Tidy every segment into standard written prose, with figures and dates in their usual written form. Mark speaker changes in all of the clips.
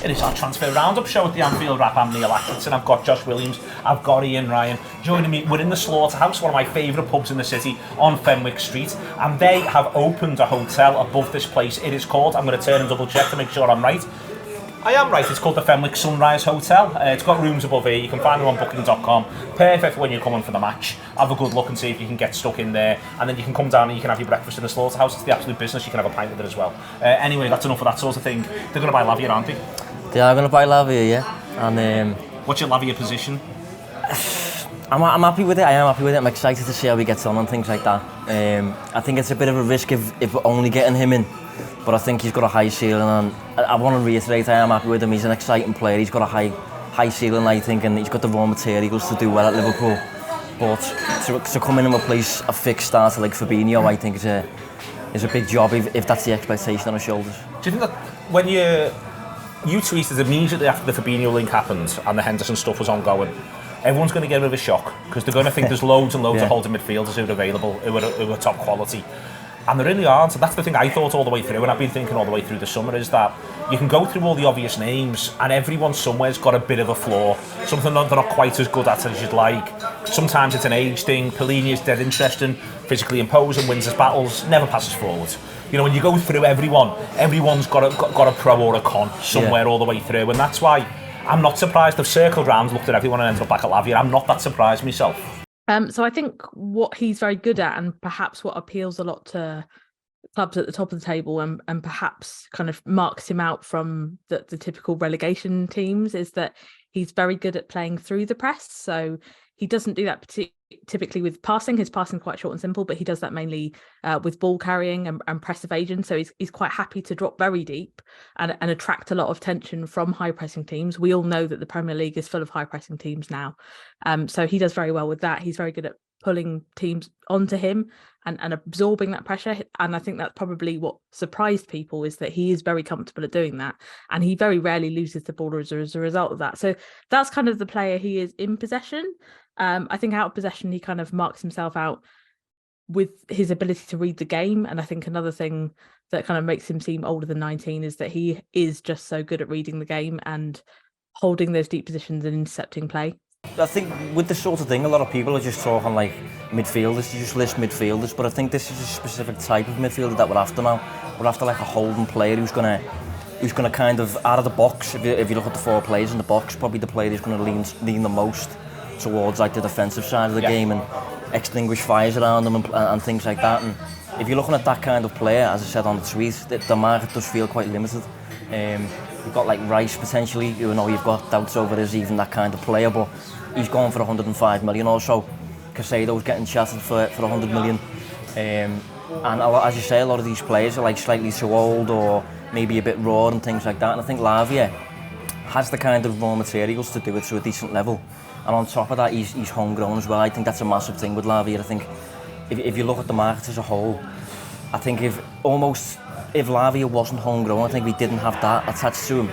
Speaker 1: It is our transfer roundup show at the Anfield Wrap. I'm Neil Atkinson, I've got Josh Williams, I've got Ian Ryan. Joining me, we're in the Slaughterhouse, one of my favourite pubs in the city, on Fenwick Street, and they have opened a hotel above this place. It is called, I'm going to turn and double check to make sure I'm right. I am right, it's called the Fenwick Sunrise Hotel. It's got rooms above here, you can find them on booking.com. Perfect when you're coming for the match. Have a good look and see if you can get stuck in there, and then you can come down and you can have your breakfast in the Slaughterhouse. It's the absolute business, you can have a pint with it as well. Anyway, that's enough of that sort of thing. They're going to buy Lavia, aren't they?
Speaker 2: They are going to buy Lavia, yeah. And
Speaker 1: what's your Lavia position?
Speaker 2: I'm happy with it, I am happy with it. I'm excited to see how he gets on and things like that. I think it's a bit of a risk if we're only getting him in. But I think he's got a high ceiling, and I want to reiterate, I am happy with him. He's an exciting player. He's got a high ceiling, I think, and he's got the raw materials to do well at Liverpool. But to come in and replace a fixed starter like Fabinho, I think is a big job if that's the expectation on his shoulders.
Speaker 1: Do you think that when you tweeted immediately after the Fabinho link happened and the Henderson stuff was ongoing, everyone's going to get a bit of a shock because they're going to think there's loads and loads of holding midfielders who are available, who are top quality. And there really aren't. That's the thing I thought all the way through, and I've been thinking all the way through the summer, is that you can go through all the obvious names and everyone somewhere's got a bit of a flaw, something that they're not quite as good at as you'd like. Sometimes it's an age thing. Pellegrini is dead interesting, physically imposing, wins his battles, never passes forward. You know, when you go through everyone's got a pro or a con somewhere all the way through, and that's why I'm not surprised. They've circled round, looked at everyone and ended up back at Lavia. I'm not that surprised myself.
Speaker 3: So I think what he's very good at, and perhaps what appeals a lot to clubs at the top of the table, and perhaps kind of marks him out from the typical relegation teams, is that he's very good at playing through the press. So he doesn't do that typically with passing. His passing is quite short and simple, but he does that mainly with ball carrying and press evasion. So he's quite happy to drop very deep and attract a lot of tension from high pressing teams. We all know that the Premier League is full of high pressing teams now. So he does very well with that. He's very good at pulling teams onto him and absorbing that pressure. And I think that's probably what surprised people, is that he is very comfortable at doing that. And he very rarely loses the ball as a result of that. So that's kind of the player he is in possession. I think out of possession, he kind of marks himself out with his ability to read the game. And I think another thing that kind of makes him seem older than 19 is that he is just so good at reading the game and holding those deep positions and intercepting play.
Speaker 2: I think with this sort of thing, a lot of people are just talking like midfielders, you just list midfielders, but I think this is a specific type of midfielder that we're after now. We're after like a holding player who's gonna kind of, out of the box, if you look at the four players in the box, probably the player who's going to lean the most towards like the defensive side of the game and extinguish fires around them and things like that. And if you're looking at that kind of player, as I said on the tweet, the market does feel quite limited. You've got like Rice potentially, you know, you've got doubts over is even that kind of player, but he's going for 105 million or so. Casado's getting chatted for 100 million. And as you say, a lot of these players are like slightly too old or maybe a bit raw and things like that. And I think Lavia has the kind of raw materials to do it to a decent level. And on top of that, he's homegrown as well. I think that's a massive thing with Lavia. I think if you look at the market as a whole, I think if Lavia wasn't homegrown, I think we didn't have that attached to him,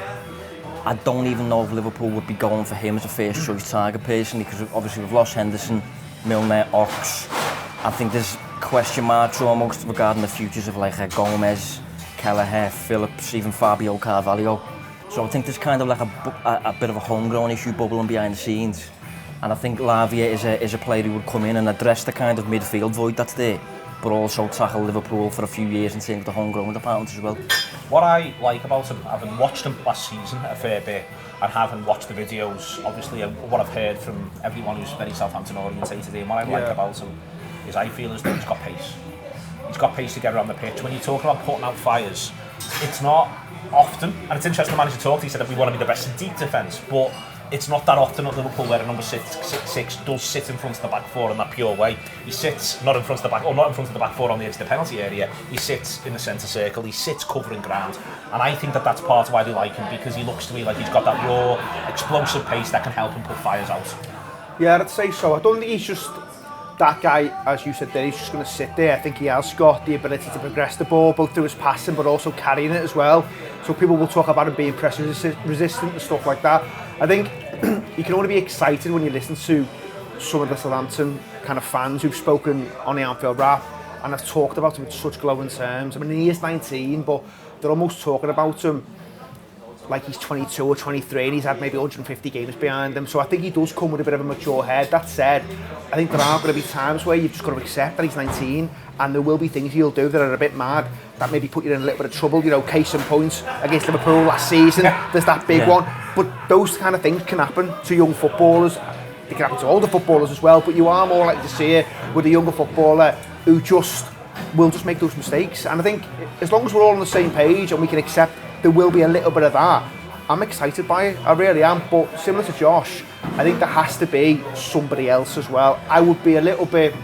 Speaker 2: I don't even know if Liverpool would be going for him as a first choice target personally, because obviously we've lost Henderson, Milner, Ox. I think there's question marks almost regarding the futures of like Gomez, Kelleher, Phillips, even Fabio Carvalho. So I think there's kind of like a bit of a homegrown issue bubbling behind the scenes. And I think Lavia is a player who would come in and address the kind of midfield void that's there, but also tackle Liverpool for a few years in terms of the homegrown department as well.
Speaker 1: What I like about him, having watched him last season a fair bit and having watched the videos, obviously what I've heard from everyone who's very Southampton orientated, and what I like about him is I feel as though he's got pace. He's got pace to get around the pitch. When you talk about putting out fires, it's not often, and it's interesting the manager talked, he said that we want to be the best in deep defence, but it's not that often at Liverpool where a number six does sit in front of the back four in that pure way. He sits not in front of the back four on the edge of the penalty area. He sits in the centre circle. He sits covering ground, and I think that that's part of why they like him, because he looks to me like he's got that raw, explosive pace that can help him put fires out.
Speaker 4: Yeah, I'd say so. I don't think he's just that guy, as you said there, he's just going to sit there. I think he has got the ability to progress the ball, both through his passing but also carrying it as well. So people will talk about him being pressure resistant and stuff like that. I think you can only be excited when you listen to some of the Southampton kind of fans who've spoken on the Anfield Wrap and have talked about him in such glowing terms. I mean, he is 19, but they're almost talking about him like he's 22 or 23 and he's had maybe 150 games behind him. So I think he does come with a bit of a mature head. That said, I think there are going to be times where you've just got to accept that he's 19 and there will be things he'll do that are a bit mad that maybe put you in a little bit of trouble. You know, case in point against Liverpool last season, there's that big one. But those kind of things can happen to young footballers. They can happen to older footballers as well, but you are more likely to see it with a younger footballer who will just make those mistakes. And I think as long as we're all on the same page and we can accept there will be a little bit of that, I'm excited by it, I really am. But similar to Josh, I think there has to be somebody else as well. I would be a little bit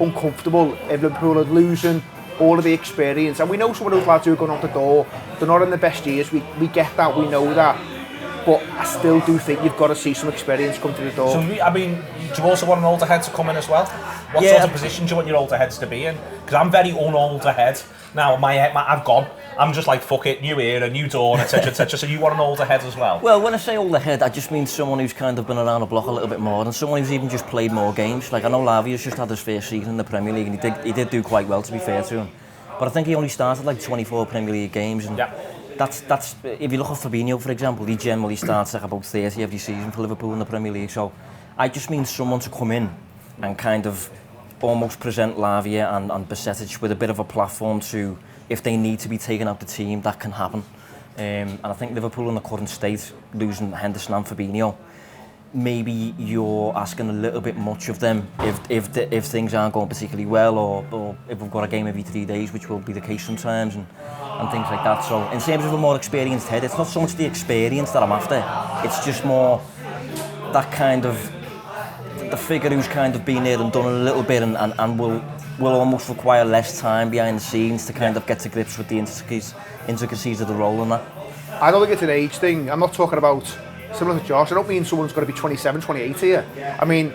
Speaker 4: uncomfortable if Liverpool are losing all of the experience. And we know some of those lads who are going out the door, they're not in the best years, we get that, we know that. But I still do think you've got to see some experience come to the door.
Speaker 1: So, I mean, do you also want an older head to come in as well? What sort of position do you want your older heads to be in? Because I'm very un-older head. Now, I've gone. I'm just like, fuck it, new era, new dawn, etc, etc. So you want an older head as well?
Speaker 2: Well, when I say older head, I just mean someone who's kind of been around the block a little bit more, and someone who's even just played more games. Like, I know Lavia's just had his first season in the Premier League, and he did do quite well, to be fair to him. But I think he only started like 24 Premier League games, and that's if you look at Fabinho, for example, he generally starts like about 30 every season for Liverpool in the Premier League. So I just mean someone to come in and kind of almost present Lavia and Bajcetic with a bit of a platform to, if they need to be taken out the team, that can happen. And I think Liverpool in the current state, losing Henderson and Fabinho, maybe you're asking a little bit much of them if things aren't going particularly well, or if we've got a game every 3 days, which will be the case sometimes, and things like that. So in terms of a more experienced head, it's not so much the experience that I'm after, it's just more that kind of the figure who's kind of been there and done a little bit and will almost require less time behind the scenes to kind of get to grips with the intricacies of the role and that.
Speaker 4: I don't think it's an age thing. I'm not talking about, similar to Josh, I don't mean someone's got to be 27, 28 here. I mean,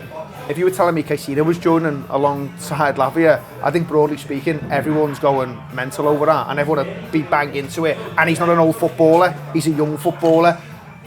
Speaker 4: if you were telling me Caicedo was joining alongside Lavia, I think broadly speaking, everyone's going mental over that and everyone would be bang into it. And he's not an old footballer, he's a young footballer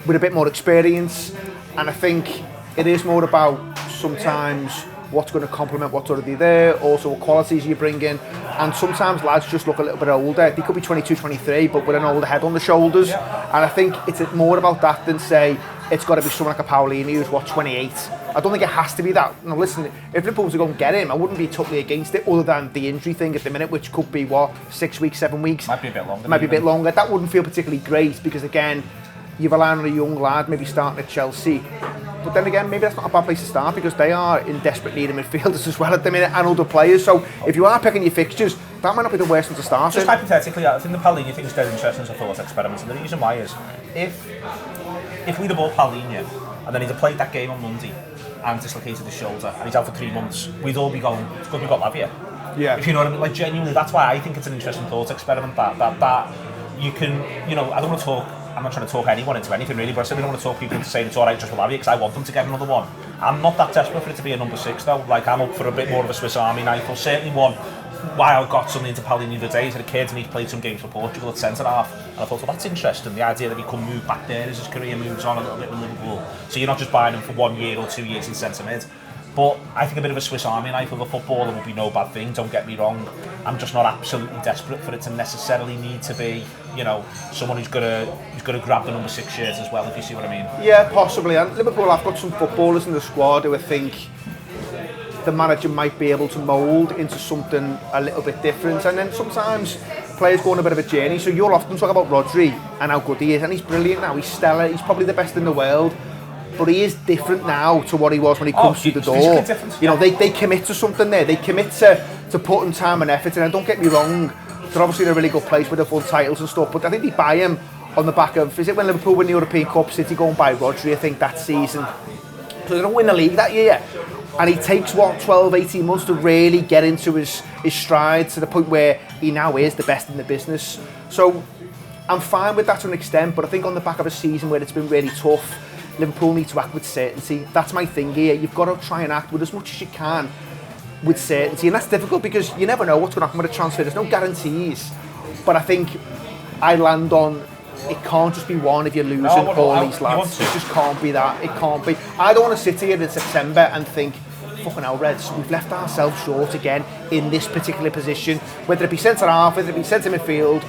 Speaker 4: with a bit more experience. And I think it is more about sometimes what's going to complement what's already there, also what qualities you bring in. And sometimes lads just look a little bit older. They could be 22, 23, but with an older head on the shoulders. And I think it's more about that than say it's got to be someone like a Paulinho who's 28. I don't think it has to be that. No, listen, if Liverpool was to go and get him, I wouldn't be totally against it, other than the injury thing at the minute, which could be 6 weeks, 7 weeks.
Speaker 1: Might be a bit longer.
Speaker 4: Might be a bit longer. That wouldn't feel particularly great because again, you're relying on a young lad, maybe starting at Chelsea. But then again, maybe that's not a bad place to start because they are in desperate need of midfielders as well at the minute and other players. So if you are picking your fixtures, that might not be the worst one to start
Speaker 1: Just
Speaker 4: in.
Speaker 1: hypothetically, I think the Paulinho thing is very interesting as a thought experiment. And the reason why is, if we'd have bought Paulinho and then he'd have played that game on Monday and dislocated his shoulder and he's out for 3 months, we'd all be going, it's good we've got Lavia.
Speaker 4: Yeah.
Speaker 1: If you know what I mean, like genuinely, that's why I think it's an interesting thought experiment that you can, you know, I don't want to talk, I'm not trying to talk anyone into anything really, but I certainly don't want to talk people into saying it's alright just with Lavia because I want them to get another one. I'm not that desperate for it to be a number 6 though, like I'm up for a bit more of a Swiss Army knife, or certainly one. Why I got something into Paulinho the other day, he's had a kid and he's played some games for Portugal at centre-half, and I thought, well that's interesting, the idea that he can move back there as his career moves on a little bit with Liverpool, so you're not just buying him for 1 year or 2 years in centre-mid. But I think a bit of a Swiss Army knife of a footballer would be no bad thing, don't get me wrong. I'm just not absolutely desperate for it to necessarily need to be, you know, someone who's gonna grab the number 6 shirt as well, if you see what I mean.
Speaker 4: Yeah, possibly. And Liverpool have got some footballers in the squad who I think the manager might be able to mould into something a little bit different. And then sometimes players go on a bit of a journey. So you'll often talk about Rodri and how good he is, and he's brilliant now, he's stellar, he's probably the best in the world. But he is different now to what he was when he comes through the door. You know, they commit to something there. They commit to putting time and effort in. And don't get me wrong, they're obviously in a really good place with the full titles and stuff. But I think they buy him on the back of, is it when Liverpool win the European Cup, City go and buy Rodri, I think, that season. So they don't win the league that year. And he takes, 12, 18 months to really get into his stride to the point where he now is the best in the business. So I'm fine with that to an extent. But I think on the back of a season where it's been really tough, Liverpool need to act with certainty. That's my thing here. You've got to try and act with as much as you can with certainty. And that's difficult because you never know what's going to happen with a transfer. There's no guarantees. But I think I land on, it can't just be one if you're losing all these lads. It just can't be that. It can't be. I don't want to sit here in September and think, fucking hell, Reds, we've left ourselves short again in this particular position. Whether it be centre-half, whether it be centre midfield,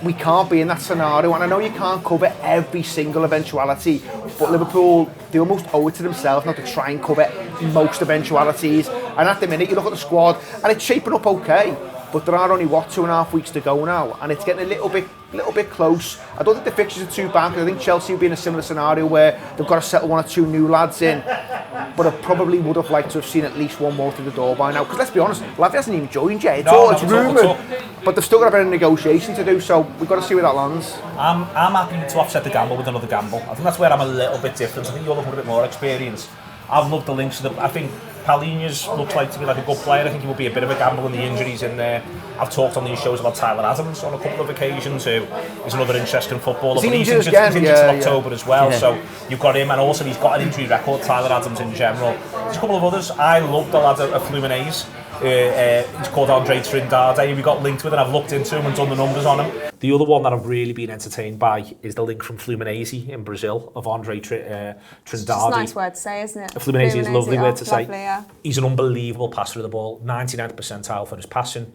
Speaker 4: we can't be in that scenario, and I know you can't cover every single eventuality, but Liverpool, they almost owe it to themselves not to try and cover most eventualities. And at the minute, you look at the squad, and it's shaping up okay, but there are only, 2.5 weeks to go now, and it's getting a little bit close. I don't think the fixtures are too bad, because I think Chelsea will be in a similar scenario where they've got to settle 1 or 2 new lads in, but I probably would have liked to have seen at least one more through the door by now, because let's be honest, Lavia hasn't even joined yet. It's rumoured, but they've still got a bit of negotiation to do, so we've got to see where that lands.
Speaker 1: I'm happy to offset the gamble with another gamble. I think that's where I'm a little bit different. I think you're looking for a bit more experience. I've loved the links to I think Palhinha's looks like to be like a good player. I think he will be a bit of a gamble in the injuries in there. I've talked on these shows about Tyler Adams on a couple of occasions, who is another interesting footballer.
Speaker 4: He's
Speaker 1: but he's injured in October as well, so you've got him, and also he's got an injury record, Tyler Adams in general. There's a couple of others. I love the lad at Fluminense. He's called Andre Trindade. We got linked with, and I've looked into him and done the numbers on him. The other one that I've really been entertained by is the link from Fluminense in Brazil of Andre Trindade.
Speaker 5: It's a nice word to say, isn't it?
Speaker 1: Fluminense is a lovely word to say.
Speaker 5: Lovely, yeah.
Speaker 1: He's an unbelievable passer of the ball. 99th percentile for his passing,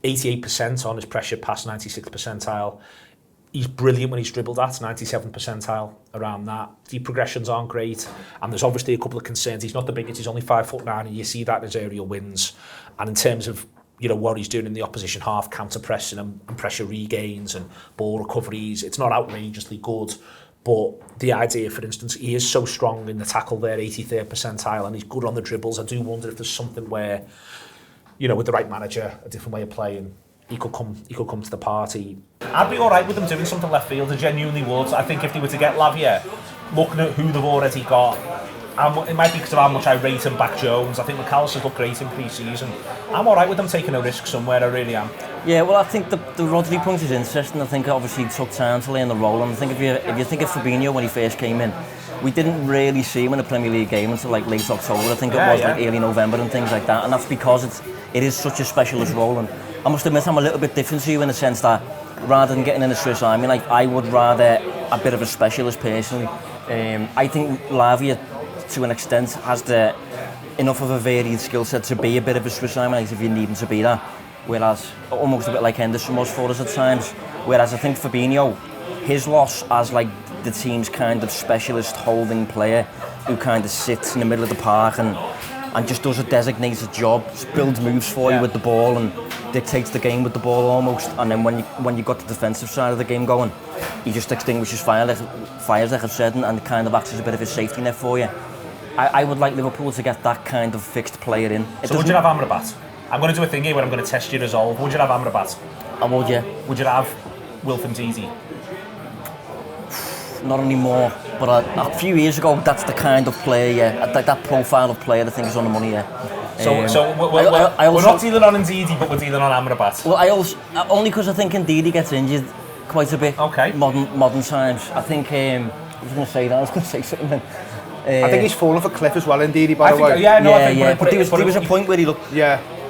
Speaker 1: 88% on his pressure pass, 96th percentile. He's brilliant when he's dribbled at, 97th percentile around that. The progressions aren't great, and there's obviously a couple of concerns. He's not the biggest, he's only 5'9", and you see that in his aerial wins. And in terms of what he's doing in the opposition half, counter pressing and pressure regains and ball recoveries, it's not outrageously good. But the idea, for instance, he is so strong in the tackle there, 83rd percentile, and he's good on the dribbles. I do wonder if there's something where, with the right manager, a different way of playing, he could come to the party. I'd be all right with them doing something left field. I genuinely would. I think if they were to get Lavia, looking at who they've already got, it might be because of how much I rate him back Jones. I think McAllister's looked great in pre-season. I'm all right with them taking a risk somewhere, I really am.
Speaker 2: Yeah, well, I think the Rodri point is interesting. I think obviously it took time to learn the role, and I think if you think of Fabinho when he first came in, we didn't really see him in a Premier League game until like late October. I think it was like early November and things like that, and that's because it is such a specialist role. And I must admit I'm a little bit different to you in the sense that rather than getting in the Swiss Army, like I would rather a bit of a specialist personally. I think Lavia, to an extent, has enough of a varied skill set to be a bit of a Swiss Army knife if you need him to be that. Whereas, almost a bit like Henderson was for us at times. Whereas I think Fabinho, his loss as like the team's kind of specialist holding player who kind of sits in the middle of the park and just does a designated job, builds moves for you with the ball and dictates the game with the ball almost. And then when you got the defensive side of the game going, he just extinguishes fires like I've said, and kind of acts as a bit of a safety net for you. I would like Liverpool to get that kind of fixed player in.
Speaker 1: So would you have Amrabat? I'm going to do a thing here where I'm going to test your resolve. Would you have Amrabat?
Speaker 2: I would, yeah.
Speaker 1: Would you have Wilfred Ndidi?
Speaker 2: Not anymore, but a few years ago, that's the kind of player, yeah. That profile of player I think is on the money, yeah.
Speaker 1: So we're not dealing on Ndidi, but we're dealing on Amrabat.
Speaker 2: Well, I also only because I think Ndidi gets injured quite a bit.
Speaker 1: Okay.
Speaker 2: Modern times. I think I was going to say that. I was going to say something then.
Speaker 4: I think he's fallen for cliff as well, Ndidi, by the way.
Speaker 2: But there was a point where he looked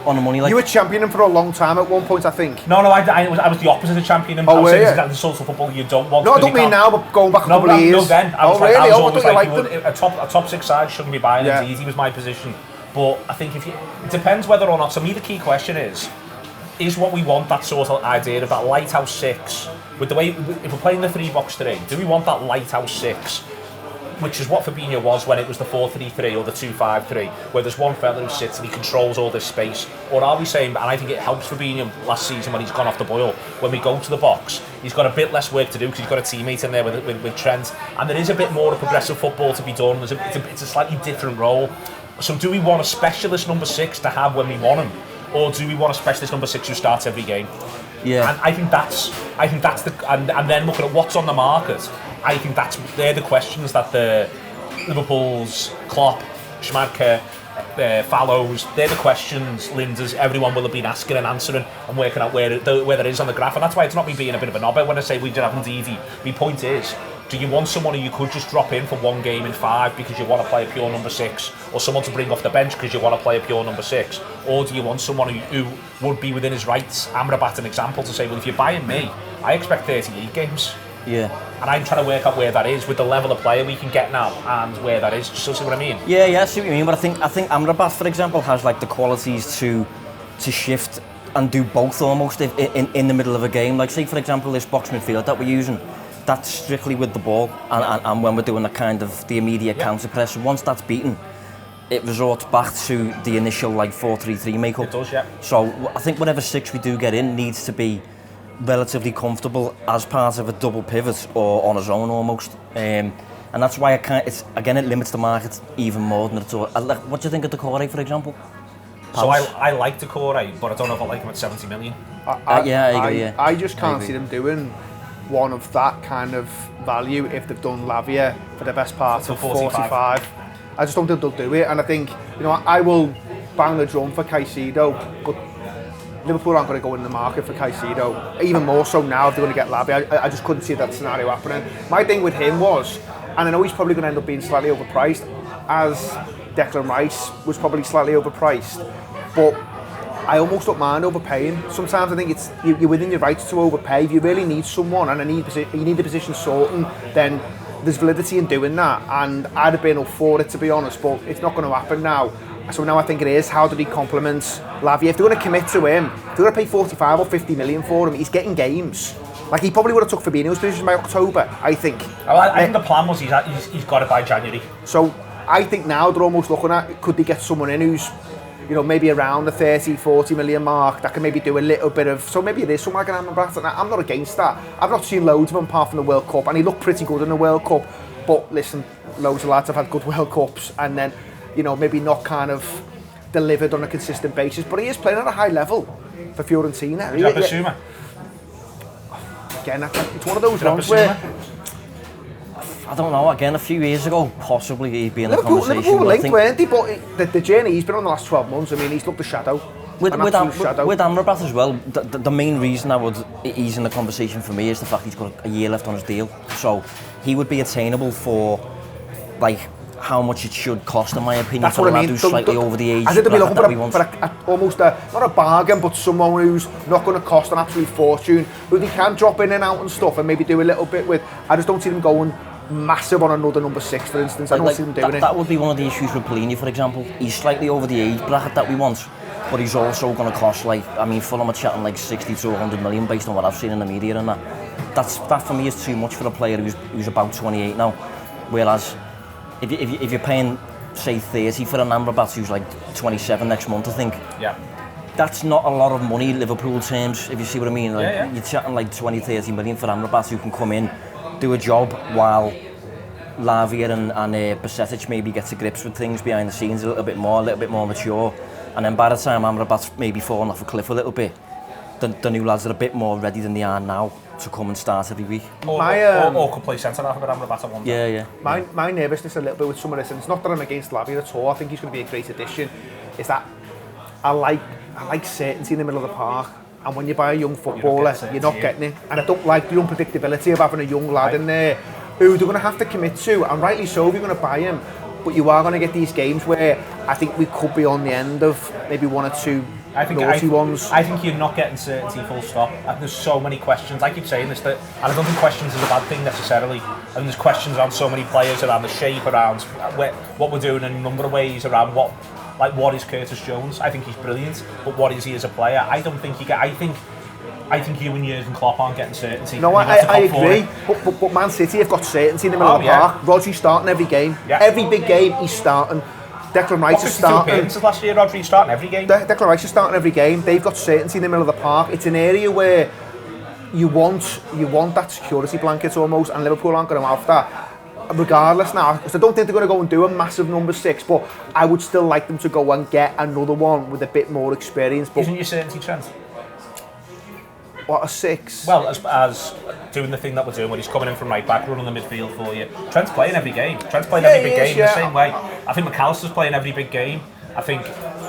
Speaker 2: on the money. Like,
Speaker 4: you were championing for a long time at one point, I think.
Speaker 1: No, I was the opposite of championing.
Speaker 4: Oh, were you?
Speaker 1: That's the sort of football you don't want.
Speaker 4: No, I don't mean now, but going back a couple of years.
Speaker 1: No, then. I was
Speaker 4: really?
Speaker 1: I was always like a top six side shouldn't be buying Ndidi was my position. But I think it depends whether or not. So, me, the key question is what we want that sort of idea of that lighthouse six? With the way, if we're playing the 3-box-3, do we want that lighthouse six? Which is what Fabinho was when it was the 4-3-3 or the 2-5-3, where there's one fella who sits and he controls all this space. Or are we saying, and I think it helps Fabinho last season when he's gone off the boil, when we go to the box, he's got a bit less work to do because he's got a teammate in there with Trent, and there is a bit more of progressive football to be done. It's a slightly different role. So do we want a specialist number 6 to have when we want him, or do we want a specialist number 6 who starts every game?
Speaker 2: Yeah.
Speaker 1: And I think that's and then looking at what's on the market, I think they're the questions that the Liverpool's Klopp, Schmadtke, Fallows, they're the questions Linda's everyone will have been asking and answering and working out where that is on the graph. And that's why it's not me being a bit of a knobber when I say we did have Ndidi. My point is, do you want someone who you could just drop in for one game in 5 because you want to play a pure number 6, or someone to bring off the bench because you want to play a pure number 6, or do you want someone who would be within his rights? Amrabat, an example, to say, well, if you're buying me, I expect 30 league games.
Speaker 2: Yeah.
Speaker 1: And I'm trying to work out where that is with the level of player we can get now and where that is. Just see what I mean?
Speaker 2: Yeah, I see what you mean. But I think Amrabat, for example, has like the qualities to shift and do both almost in the middle of a game. Like say for example this box midfield that we're using, that's strictly with the ball and when we're doing the immediate counter press. Once that's beaten, it resorts back to the initial like 4-3-3 makeup.
Speaker 1: It does, yeah.
Speaker 2: So I think whatever six we do get in needs to be relatively comfortable as part of a double pivot or on his own almost. And that's why it limits the market even more than it's all. What do you think of Decore, for example?
Speaker 1: So I like Decore, but I don't know if I like him at 70 million.
Speaker 2: I agree, yeah.
Speaker 4: I just can't see them doing one of that kind of value if they've done Lavia for the best part of 45. I just don't think they'll do it, and I think, you know, I will bang the drum for Caicedo, but Liverpool aren't going to go in the market for Caicedo, even more so now if they're going to get Lavia. I just couldn't see that scenario happening. My thing with him was, and I know he's probably going to end up being slightly overpriced, as Declan Rice was probably slightly overpriced, but I almost don't mind overpaying. Sometimes I think you're within your rights to overpay. If you really need someone and you need the position sorting, then there's validity in doing that, and I'd have been up for it, to be honest, but it's not going to happen now. So now I think it is, how do they complement Lavia? If they're going to commit to him, if they're going to pay 45 or 50 million for him, he's getting games. Like, he probably would have took Fabinho's position by October, I think.
Speaker 1: I think the plan was he's got it by January.
Speaker 4: So I think now they're almost looking at, could they get someone in who's, you know, maybe around the 30-40 million mark that can maybe do a little bit of, so maybe it is someone like an Amrabat. I'm not against that. I've not seen loads of him apart from the World Cup, and he looked pretty good in the World Cup, but listen, loads of lads have had good World Cups and then, you know, maybe not kind of delivered on a consistent basis, but he is playing at a high level for Fiorentina.
Speaker 1: Is that Basuma?
Speaker 4: Again, it's one of those ones where,
Speaker 2: I don't know, again, a few years ago, possibly he'd be in the conversation.
Speaker 4: Liverpool were linked, weren't they? But the journey he's been on the last 12 months, I mean, he's looked a shadow. With
Speaker 2: Amrabat as well, the main reason he's in the conversation for me is the fact he's got a year left on his deal. So he would be attainable for, like, how much it should cost, in my opinion.
Speaker 4: That's what I mean.
Speaker 2: Who's slightly over the age.
Speaker 4: I think they'll be looking for almost not a bargain, but someone who's not going to cost an absolute fortune, who they can drop in and out and stuff and maybe do a little bit with. I just don't see them going massive on another number 6, for instance. I don't see them doing it.
Speaker 2: That would be one of the issues with Pellegrini, for example. He's slightly over the age bracket that we want, but he's also going to cost, like, I mean, Fulham are chatting like 60 to 100 million based on what I've seen in the media and that. That for me is too much for a player who's about 28 now. Whereas if you're paying, say, 30 for an Amrabat who's like 27 next month, I think. Yeah. That's not a lot of money in Liverpool terms, if you see what I mean. Like, you're chatting like 20-30 million for Amrabat who can come in, do a job while Lavia and Bajcetic maybe get to grips with things behind the scenes a little bit more mature, and then by the time Amrabat's maybe falling off a cliff a little bit, the new lads are a bit more ready than they are now to come and start every week.
Speaker 1: Or could play centre half of Amrabat, I wonder.
Speaker 2: Yeah.
Speaker 4: My nervousness a little bit with some of this, and it's not that I'm against Lavia at all, I think he's going to be a great addition, is that I like certainty in the middle of the park. And when you buy a young footballer, you're not getting it. And I don't like the unpredictability of having a young lad in there who they're going to have to commit to, and rightly so if you're going to buy him. But you are going to get these games where I think we could be on the end of maybe one or two naughty ones.
Speaker 1: I think you're not getting certainty, full stop. There's so many questions. I keep saying this, and I don't think questions is a bad thing necessarily. And there's questions around so many players, around the shape, around what we're doing in a number of ways, around what is Curtis Jones. I think he's brilliant, but what is he as a player? I don't think you get. I think you and Jurgen Klopp aren't getting certainty.
Speaker 4: No, I agree. But Man City have got certainty in the middle of the park. Rodri's starting every game. Yeah. Every big game he's starting. Declan Rice is starting.
Speaker 1: Last year, Rodri's starting every game.
Speaker 4: Declan Rice is starting every game. They've got certainty in the middle of the park. It's an area where you want that security blanket almost, and Liverpool aren't going to have that. Regardless now, because I don't think they're going to go and do a massive number 6, but I would still like them to go and get another one with a bit more experience. But
Speaker 1: isn't your certainty Trent?
Speaker 4: What, a 6?
Speaker 1: Well, as doing the thing that we're doing, when he's coming in from right back, running the midfield for you. Trent's playing every game. Trent's playing every big game in the same way. I think McAllister's playing every big game. I think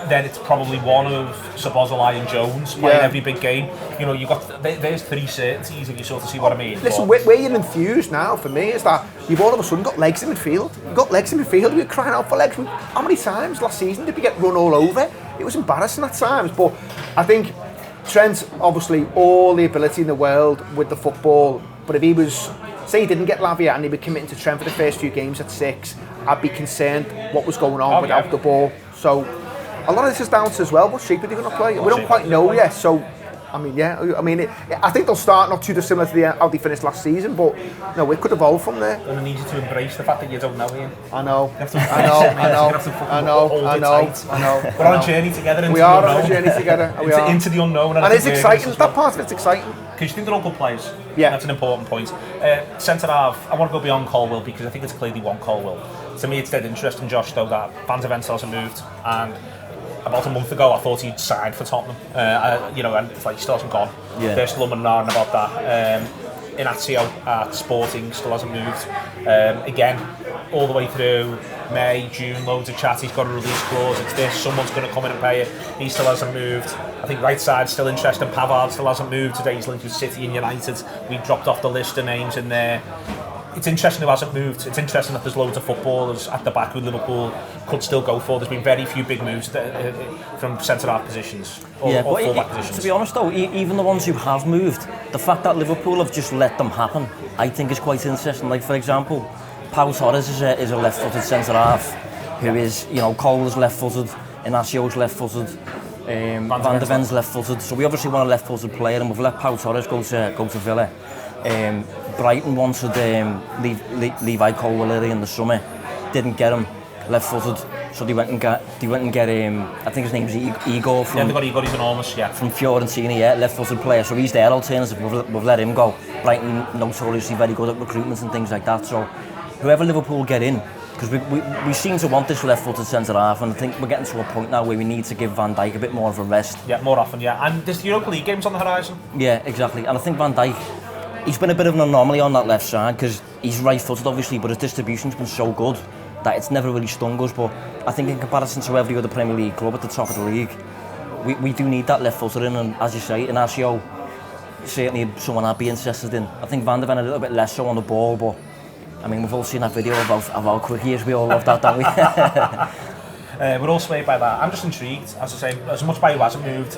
Speaker 1: then it's probably one of Szoboszlai and Jones playing every big game. You know, you've got there's 3 certainties if you sort of see what I mean.
Speaker 4: Listen, where you're enthused now for me is that you've all of a sudden got legs in midfield. You've got legs in midfield. We're crying out for legs. How many times last season did we get run all over? It was embarrassing at times, but I think Trent, obviously, all the ability in the world with the football, but if he was, say he didn't get Lavia and he was committing to Trent for the first few games at 6, I'd be concerned what was going on without the ball. So a lot of this is down to as well, what shape are they going to play? We don't quite know yet, so I mean, I think they'll start not too dissimilar to how they finished last season, but no, it could evolve from there.
Speaker 1: And I need you to embrace the fact that you don't know, Ian.
Speaker 4: I know.
Speaker 1: We're on a journey together.
Speaker 4: We are on a journey together.
Speaker 1: Into the unknown.
Speaker 4: And it's exciting. That part of it's exciting.
Speaker 1: Because you think they're all good players.
Speaker 4: Yeah.
Speaker 1: That's an important point. Centre half, I want to go beyond Colwill because I think it's clearly one Colwill. To me, it's dead interesting, Josh, though, that Van de Ven hasn't moved. And about a month ago, I thought he'd signed for Tottenham. And it's like he still hasn't gone.
Speaker 2: Yeah.
Speaker 1: They're still umming and ahhing about that. Inacio at Sporting still hasn't moved. Again, all the way through May, June, loads of chat. He's got a release clause. It's this. Someone's going to come in and pay it. He still hasn't moved. I think right side still interesting. Pavard still hasn't moved. Today he's linked with City and United. We dropped off the list of names in there. It's interesting who hasn't moved. It's interesting that there's loads of footballers at the back who Liverpool could still go for. There's been very few big moves from centre-half positions or full-back positions.
Speaker 2: To be honest though, even the ones who have moved, the fact that Liverpool have just let them happen, I think is quite interesting. Like for example, Pau Torres is a left-footed centre-half who is, Cole's left-footed, Inacio's left-footed, Van de Ven's left-footed. So we obviously want a left-footed player, and we've let Pau Torres go to Villa. Brighton wanted Levi Colwill early in the summer, didn't get him, left-footed, so they went and get I think his name's Igor from.
Speaker 1: Yeah, they got Igor, he's enormous, yeah.
Speaker 2: From Fiorentina, left-footed player, so he's their alternative. We've let him go. Brighton notoriously very good at recruitment and things like that. So whoever Liverpool get in, because we seem to want this left-footed centre-half, and I think we're getting to a point now where we need to give Van Dijk a bit more of a rest.
Speaker 1: Yeah, more often, yeah. And there's the Europa League games on the horizon.
Speaker 2: Yeah, exactly. And I think Van Dijk, he's been a bit of an anomaly on that left side because he's right-footed obviously, but his distribution's been so good that it's never really stung us. But I think in comparison to every other Premier League club at the top of the league, we do need that left-footer in, and as you say, Inacio certainly someone I'd be interested in. I think Van de Ven a little bit less so on the ball, but I mean, we've all seen that video about how quick he is. We all love that, don't we?
Speaker 1: We're all swayed by that. I'm just intrigued, as I say, as much by who hasn't moved.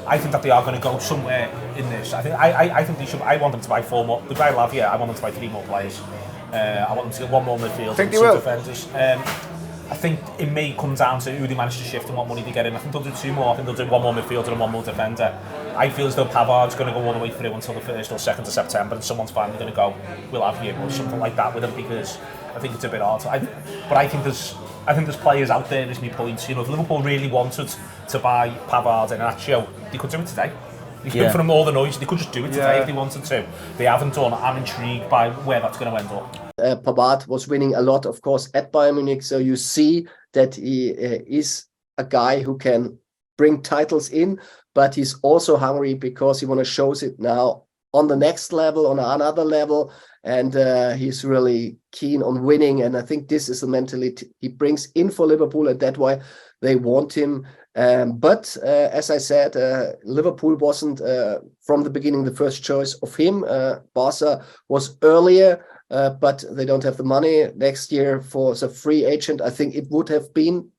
Speaker 1: I think that they are going to go somewhere in this. I think they should. I want them to buy 4 more. They buy Lavia. I want them to buy 3 more players. I want them to get 1 more midfield and 2 defenders. I think it may come down to who they manage to shift and what money they get in. I think they'll do 2 more. I think they'll do 1 more midfielder and 1 more defender. I feel as though Pavard's going to go all the way through until the 1st or 2nd of September, and someone's finally going to go, we'll have you, or something like that with him, because I think it's a bit hard. But I think there's players out there, there's my point. If Liverpool really wanted to buy Pavard and Inacio, they could do it today. For them all the noise, they could just do it today if they wanted to. They haven't done. I'm intrigued by where that's going to end up.
Speaker 6: Pavard was winning a lot, of course, at Bayern Munich, so you see that he is a guy who can bring titles in, but he's also hungry because he wants to show it now on the next level, on another level, and he's really keen on winning. And I think this is the mentality he brings in for Liverpool, and that's why they want him. But as I said, Liverpool wasn't from the beginning the first choice of him. Barca was earlier, but they don't have the money next year for a free agent. I think it would have been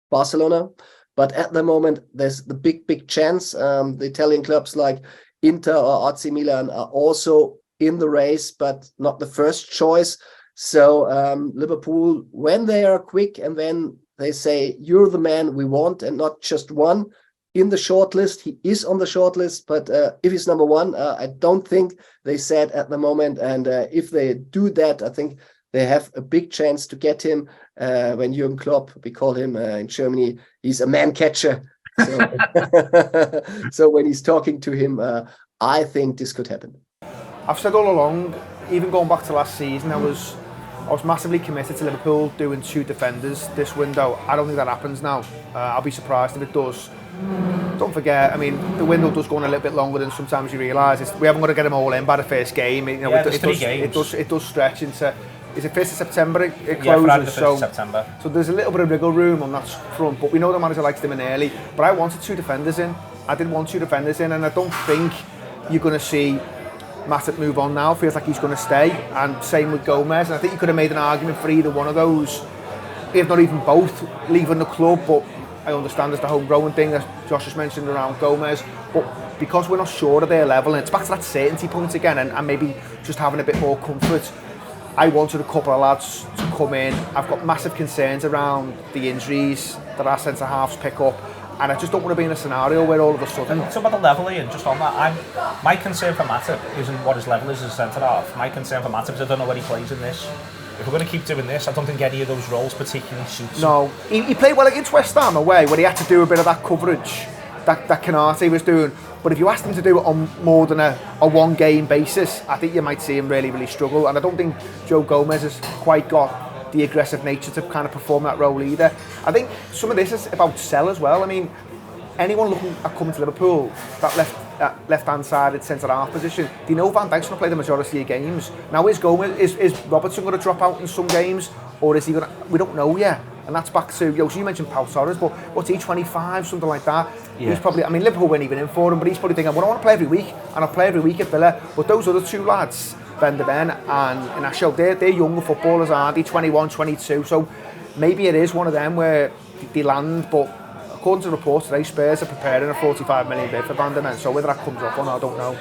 Speaker 6: Barcelona, but at the moment there's the big chance. The Italian clubs like Inter or AC Milan are also in the race, but not the first choice. So Liverpool, when they are quick and then they say, you're the man we want, and not just one in the shortlist. He is on the shortlist, but if he's number 1, I don't think they said at the moment. And if they do that, I think they have a big chance to get him. When Jürgen Klopp, we call him in Germany, he's a man catcher. So, so when he's talking to him, I think this could happen.
Speaker 4: I've said all along, even going back to last season, I was massively committed to Liverpool doing 2 defenders this window. I don't think that happens now. I'll be surprised if it does. Don't forget, I mean, the window does go on a little bit longer than sometimes you realise. We haven't got to get them all in by the first game. It does stretch into. Is it 1st of September it closes?
Speaker 1: Yeah, Friday the 1st of September.
Speaker 4: So there's a little bit of wriggle room on that front, but we know the manager likes them in early. But I wanted 2 defenders in. I did want 2 defenders in, and I don't think you're going to see Matip move on now. Feels like he's going to stay, and same with Gomez. And I think you could have made an argument for either one of those, if not even both, leaving the club. But I understand there's the homegrown thing that Josh has mentioned around Gomez. But because we're not sure of their level, and it's back to that certainty point again, and maybe just having a bit more comfort, I wanted a couple of lads to come in. I've got massive concerns around the injuries that our centre-halves pick up, and I just don't want to be in a scenario where all of a sudden...
Speaker 1: So about the level, Ian, just on that, my concern for Matip isn't what his level is as a centre-half. My concern for Matip is I don't know where he plays in this. If we're going to keep doing this, I don't think any of those roles particularly suits him.
Speaker 4: No, he played well against West Ham away, where he had to do a bit of that coverage that Canate was doing. But if you asked him to do it on more than a one-game basis, I think you might see him really, really struggle. And I don't think Joe Gomez has quite got the aggressive nature to kind of perform that role either. I think some of this is about Sell as well. I mean, anyone looking at coming to Liverpool, that left-hand sided centre-half position, do you know Van Dijk's going to play the majority of games? Now, is Robertson going to drop out in some games, or is he going to... We don't know yet. And that's back to, so you mentioned Pau Torres, but what's he, 25, something like that? Yeah. He's probably, I mean, Liverpool weren't even in for him, but he's probably thinking, well, I want to play every week, and I'll play every week at Villa. But those other two lads, Ben and Asho, they're younger footballers, aren't they? 21, 22, so maybe it is one of them where they land, but according to the reports today, Spurs are preparing a 45 million bid for Van der Ven, so whether that comes up or not, I don't know.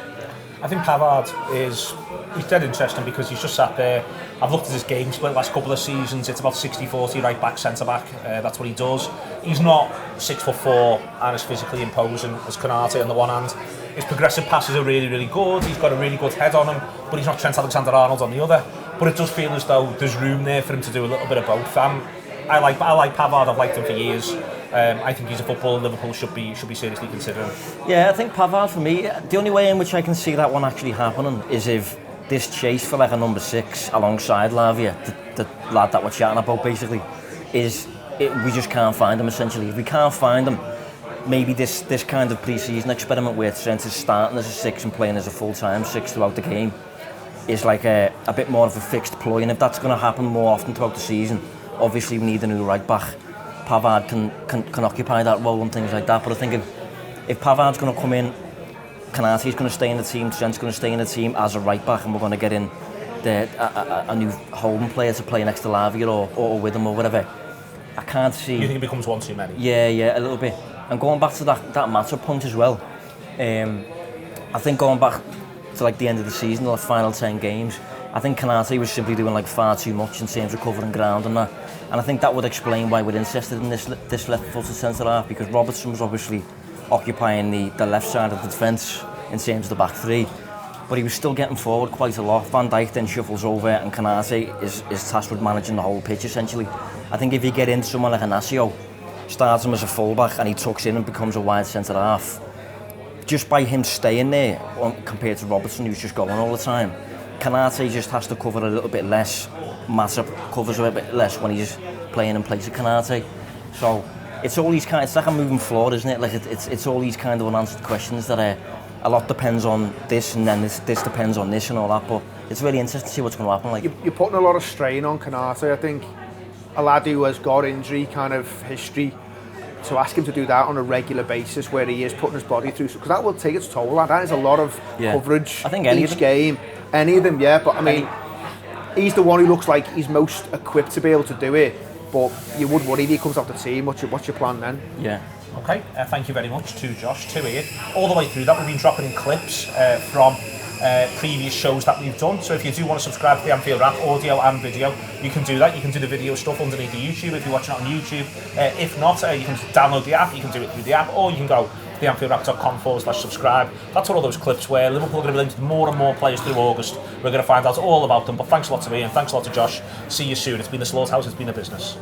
Speaker 1: I think Pavard he's dead interesting because he's just sat there. I've looked at his game split last couple of seasons. It's about 60-40 right back, centre back. That's what he does. He's not 6'4" and as physically imposing as Canate on the one hand. His progressive passes are really, really good. He's got a really good head on him, but he's not Trent Alexander-Arnold on the other. But it does feel as though there's room there for him to do a little bit of both. I like Pavard. I've liked him for years. I think he's a footballer Liverpool should be seriously considering.
Speaker 2: Yeah, I think Pavard for me, the only way in which I can see that one actually happening is if this chase for like a number 6 alongside Lavia, the lad that we're chatting about basically, we just can't find him essentially. If we can't find him, maybe this kind of pre-season experiment where Trent is starting as a 6 and playing as a full-time 6 throughout the game is like a bit more of a fixed ploy, and if that's going to happen more often throughout the season, obviously we need a new right back. Pavard can occupy that role and things like that, but I think if Pavard's going to come in, Kanate's going to stay in the team, Trent's going to stay in the team as a right back, and we're going to get in a new holding player to play next to Lavia or with him or whatever, I can't see...
Speaker 1: You think it becomes one too many?
Speaker 2: Yeah, a little bit. And going back to that Matip point as well, I think going back to like the end of the season, the final 10 games, I think Canate was simply doing like far too much in terms of covering ground and that. And I think that would explain why we're interested in this left-footed centre-half, because Robertson was obviously occupying the left side of the defence in terms of the back three, but he was still getting forward quite a lot. Van Dijk then shuffles over and Canate is tasked with managing the whole pitch essentially. I think if you get in someone like Inacio, starts him as a full-back and he tucks in and becomes a wide centre-half, just by him staying there compared to Robertson who's just going all the time, Canate just has to cover a little bit less. Matip covers a bit less when he's playing in place of Canate. So it's all these it's like a moving floor, isn't it? Like it's all these kind of unanswered questions that a lot depends on this, and then this depends on this and all that. But it's really interesting to see what's going to happen. Like
Speaker 4: you're putting a lot of strain on Canate. I think a lad who has got injury kind of history, to ask him to do that on a regular basis where he is putting his body through, because that will take its toll. That is a lot of coverage.
Speaker 2: I think
Speaker 4: each game. Any of them, yeah. But I mean, he's the one who looks like he's most equipped to be able to do it. But you would worry if he comes off the team. What's your plan then?
Speaker 2: Yeah.
Speaker 1: Okay. Thank you very much to Josh, to Ian. All the way through that, we've been dropping in clips from previous shows that we've done. So if you do want to subscribe to the Anfield Wrap, audio and video, you can do that. You can do the video stuff underneath the YouTube if you're watching it on YouTube. If not, you can download the app. You can do it through the app, or you can go to theanfieldwrap.com/subscribe. That's what all those clips were. Liverpool are going to be linked to more and more players through August. We're going to find out all about them. But thanks a lot to Ian. Thanks a lot to Josh. See you soon. It's been the Slaughterhouse. It's been a business.